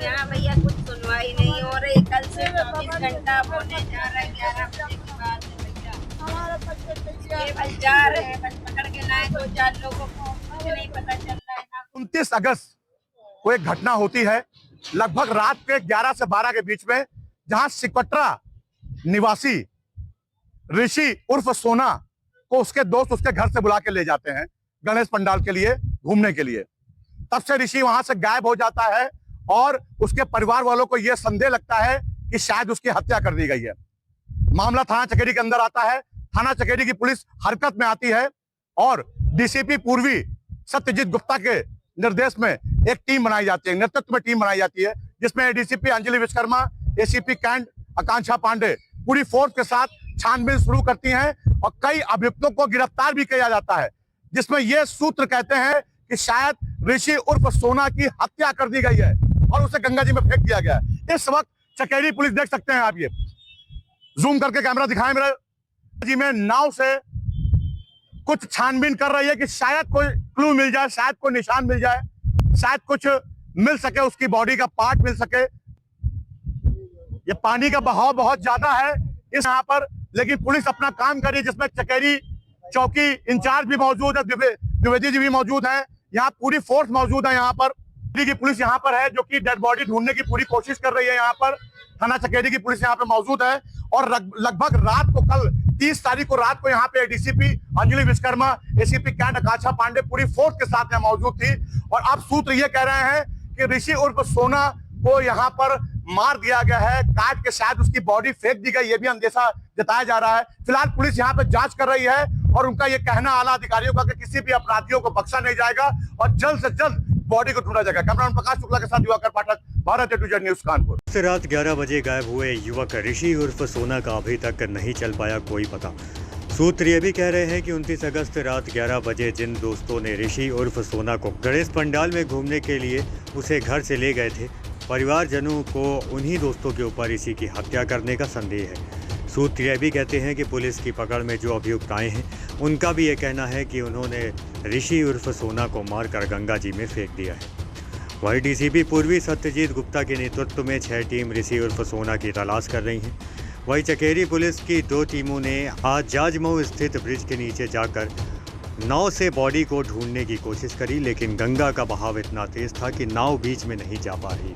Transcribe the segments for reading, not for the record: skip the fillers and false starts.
यहाँ भैया कुछ सुनवाई नहीं हो रही। कल से 24 घंटा होने जा रहा है, 11 बजे की बात है भैया। ये बस जा रहे हैं, बस पकड़ के लाए 2-4 लोगों को, कुछ नहीं पता चल रहा है ना। 29 अगस्त को एक घटना होती है लगभग रात के 11 से 12 के बीच में, जहां सिकवटरा निवासी ऋषि उर्फ सोना को उसके दोस्त उसके घर से बुला के ले जाते हैं गणेश पंडाल के लिए, घूमने के लिए। तब से ऋषि वहां से गायब हो जाता है और उसके परिवार वालों को यह संदेह लगता है कि शायद उसकी हत्या कर दी गई है। मामला थाना चकेरी के अंदर आता है। थाना चकेरी की पुलिस हरकत में आती है और डीसीपी पूर्वी सत्यजीत गुप्ता के निर्देश में एक टीम बनाई जाती है, नेतृत्व में टीम बनाई जाती है, जिसमें DCP Anjali Vishwakarma, ACP cantt Akanksha Pandey पूरी फोर्स के साथ छानबीन शुरू करती हैं और कई अभियुक्तों को गिरफ्तार भी किया जाता है, जिसमें यह सूत्र कहते हैं कि शायद ऋषि उर्फ सोना की हत्या कर दी गई है और उसे गंगा जी में फेंक दिया गया है। इस वक्त चकेरी पुलिस, देख सकते हैं आप, ये जूम करके कैमरा दिखाएं मेरा, जी में नाव से कुछ छानबीन कर रही है कि शायद कोई क्लू मिल जाए, शायद कोई निशान मिल जाए, शायद कुछ मिल सके, उसकी बॉडी का पार्ट मिल सके। ये पानी का बहाव बहुत ज्यादा है इस यहाँ पर, लेकिन पुलिस अपना काम कर रही है, जिसमें चकेरी चौकी इंचार्ज भी मौजूद है, द्विवेदी जी भी मौजूद है, यहाँ पूरी फोर्स मौजूद है। यहाँ पर की पुलिस यहाँ पर है जो कि डेड बॉडी ढूंढने की पूरी कोशिश कर रही है। यहाँ पर थाना चकेरी की पुलिस यहाँ पे मौजूद है और लगभग रात को, कल 30 तारीख को रात को यहाँ पे DCP Anjali Vishwakarma, ACP cantt Akanksha Pandey पूरी फोर्स के साथ यहाँ मौजूद थी। और अब सूत्र ये कह रहे हैं कि ऋषि उर्फ सोना को यहाँ पर मार दिया गया है, काट के शायद उसकी बॉडी फेंक दी गई, ये भी अंदेशा जताया जा रहा है। फिलहाल पुलिस यहाँ पे जांच कर रही है और उनका ये कहना आला अधिकारियों का कि किसी भी अपराधियों को बख्शा नहीं जाएगा और जल्द से जल्द बॉडी को ढूंढा जाएगा। कैमरामैन प्रकाश शुक्ला के साथ दिवाकर पाठक, भारत ए न्यूज कानपुर। से रात 11 बजे गायब हुए युवक ऋषि उर्फ सोना का अभी तक नहीं चल पाया कोई पता। सूत्र ये भी कह रहे हैं कि 29 अगस्त रात 11 बजे जिन दोस्तों ने ऋषि उर्फ सोना को गणेश पंडाल में घूमने के लिए उसे घर से ले गए थे, परिवारजनों को उन्हीं दोस्तों के ऊपर इसी की हत्या करने का संदेह है। सूत्र यह भी कहते हैं कि पुलिस की पकड़ में जो अभियुक्त आए हैं, उनका भी ये कहना है कि उन्होंने ऋषि उर्फ सोना को मारकर गंगा जी में फेंक दिया है। वहीं डीसीपी पूर्वी सत्यजीत गुप्ता के नेतृत्व में 6 टीम ऋषि उर्फ सोना की तलाश कर रही हैं। वहीं चकेरी पुलिस की 2 टीमों ने आज जाजमऊ स्थित ब्रिज के नीचे जाकर नाव से बॉडी को ढूंढने की कोशिश करी, लेकिन गंगा का बहाव इतना तेज था कि नाव बीच में नहीं जा पा रही।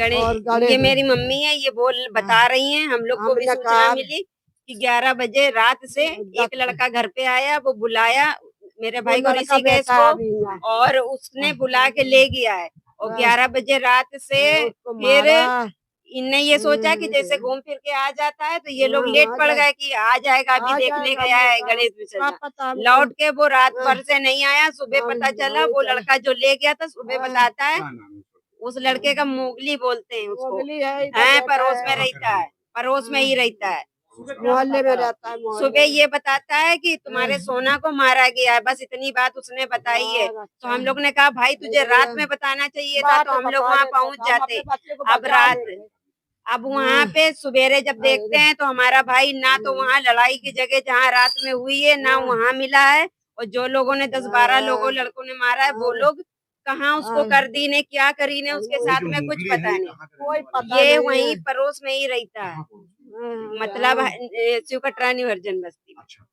ये मेरी मम्मी है, ये बोल बता रही हैं, हम लोग को भी सूचना मिली कि 11 बजे रात से एक लड़का घर पे आया, वो बुलाया मेरे भाई को, ऋषिकेश को, और उसने बुला के ले गया है। और 11 बजे रात से फिर इनने ये सोचा कि जैसे घूम फिर के आ जाता है, तो ये लोग लेट पड़ गए कि आ जाएगा, अभी देखने गया है गणेश विसर्जन। लौट के वो रात भर से नहीं आया। सुबह पता चला वो लड़का जो ले गया था, सुबह बताता है उस लड़के का मोगली बोलते हैं उसको, है पड़ोस में रहता है, पड़ोस में ही रहता है, मोहल्ले में रहता है। सुबह ये बताता है कि तुम्हारे सोना को मारा गया है, बस इतनी बात उसने बताई है। तो हम लोग ने कहा भाई तुझे रात में बताना चाहिए था, तो हम लोग वहाँ पहुँच जाते। अब रात, अब वहाँ पे सवेरे जब देखते हैं तो हमारा भाई ना तो वहाँ लड़ाई की जगह जहाँ रात में हुई है ना वहाँ मिला है, और जो लोगों ने 10-12 लोगों लड़कों ने मारा है, वो लोग कहाँ उसको कर दी ने, क्या करी ने, उसके साथ में कुछ पता नहीं। कोई पता ये वहीं पड़ोस में ही रहता है, मतलब शिवकटरा निवर्जन बस्ती। अच्छा,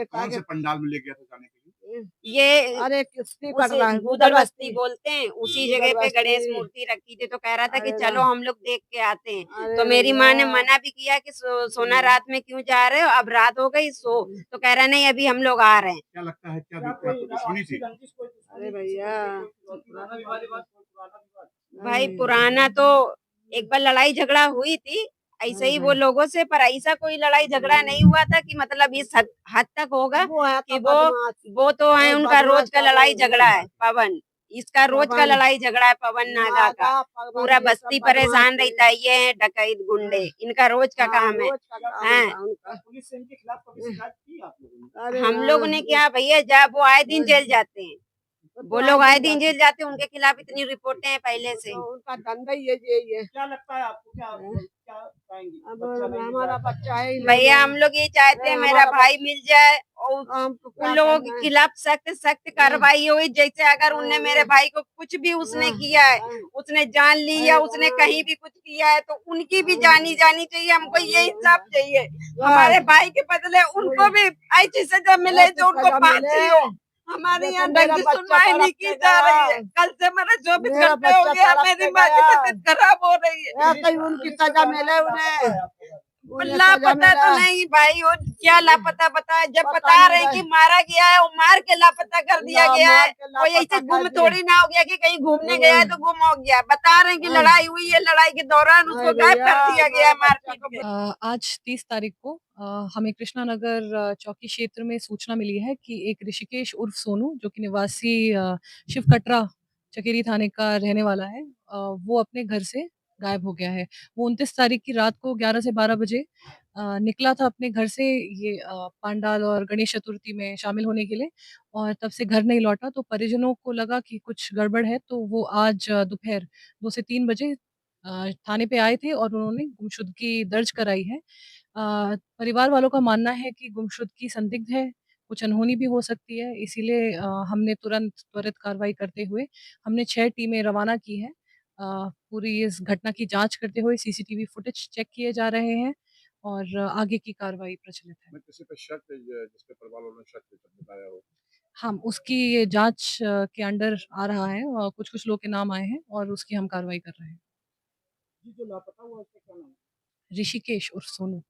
कौन से पंडाल में ले गया था जाने के लिए? ये अरे गुदल बस्ती बोलते हैं, उसी जगह पे गणेश मूर्ति रखी थी। तो कह रहा था कि चलो हम लोग देख के आते हैं। तो मेरी माँ ने मना भी किया कि सोना रात में क्यों जा रहे हो, अब रात हो गई, सो। तो कह रहा नहीं अभी हम लोग आ रहे हैं। क्या लगता है, क्या दुश्मनी थी? अरे भैया भाई पुराना तो एक बार लड़ाई झगड़ा हुई थी ऐसे ही वो लोगों से, पर ऐसा कोई लड़ाई झगड़ा नहीं हुआ था कि मतलब इस हद तक होगा कि वो तो है, उनका रोज का लड़ाई झगड़ा है पवन, इसका रोज का लड़ाई झगड़ा है पवन नागा का। पूरा बस्ती परेशान रहता है, ये है डकैत गुंडे, इनका रोज का काम है। हम लोग ने क्या भैया, जब वो आए दिन जेल जाते हैं, वो लोग आए दिन जेल जाते हैं, उनके खिलाफ इतनी रिपोर्टें हैं पहले से। उनका धंधा ही है। क्या लगता है आपको, क्या अब हमारा बच्चा है ही नहीं। भैया हम लोग ये चाहते हैं मेरा भाई मिल जाए और हमको उन क्या लोगों करना के है? खिलाफ सख्त सख्त कार्रवाई हुई। जैसे अगर उनने मेरे भाई को कुछ भी उसने किया है, उसने जान ली या उसने कहीं भी कुछ किया है, तो उनकी भी जानी जानी चाहिए। हमको ये इंसाफ चाहिए। हमारे भाई के बदले उनको भी ऐसी सजा मिले जो उनको फांसी हो। हमारे यहाँ ढंग की सुनवाई नहीं की जा रही है। कल से मेरा 24 मेरा घंटे हो बच्चा गया, तड़प मेरी के माँ की गया। तबीयत खराब हो रही है। कहीं उनकी सजा मिले उन्हें। उन्हें सजा लापता तो मिले। नहीं भाई, और क्या लापता बताया? जब पता बता नहीं रहे भाई। कि मारा गया है, वो मार के लापता कर दिया ना, गया है। मार के कोई लापता ऐसे कर गुम दिए। थोड़ी ना हो गया कि कहीं घूमने गया है तो गुम हो गया। बता रहे हैं कि लड़ाई हुई है, लड़ाई के दौरान उसको गायब कर दिया गया है मार पीट के। आज 30 तारीख को हमें कृष्णानगर चौकी क्षेत्र में सूचना मिली है कि एक ऋषिकेश उर्फ सोनू जो कि निवासी शिव कटरा चकेरी थाने का रहने वाला है, वो अपने घर से गायब हो गया है। वो 29 तारीख की रात को 11 से 12 बजे निकला था अपने घर से ये पांडाल और गणेश चतुर्थी में शामिल होने के लिए, और तब से घर नहीं लौटा। तो परिजनों को लगा कि कुछ गड़बड़ है, तो वो आज दोपहर 2 से 3 बजे थाने पे आए थे और उन्होंने गुमशुदगी दर्ज कराई है। परिवार वालों का मानना है कि गुमशुदगी संदिग्ध है, कुछ अनहोनी भी हो सकती है, इसीलिए हमने तुरंत त्वरित कार्रवाई करते हुए हमने 6 टीमें रवाना की हैं। पूरी इस घटना की जाँच करते हुए सीसीटीवी फुटेज चेक किए जा रहे हैं और आगे की कार्रवाई प्रचलित है। मैं किसी पे शक है जिस पे परिवार वालों ने शक बताया हो। हम उसकी ये जाँच के अंडर आ रहा है और कुछ-कुछ लोग के नाम आए हैं और उसकी हम कार्रवाई कर रहे हैं। ऋषिकेश उर्फ सोनू।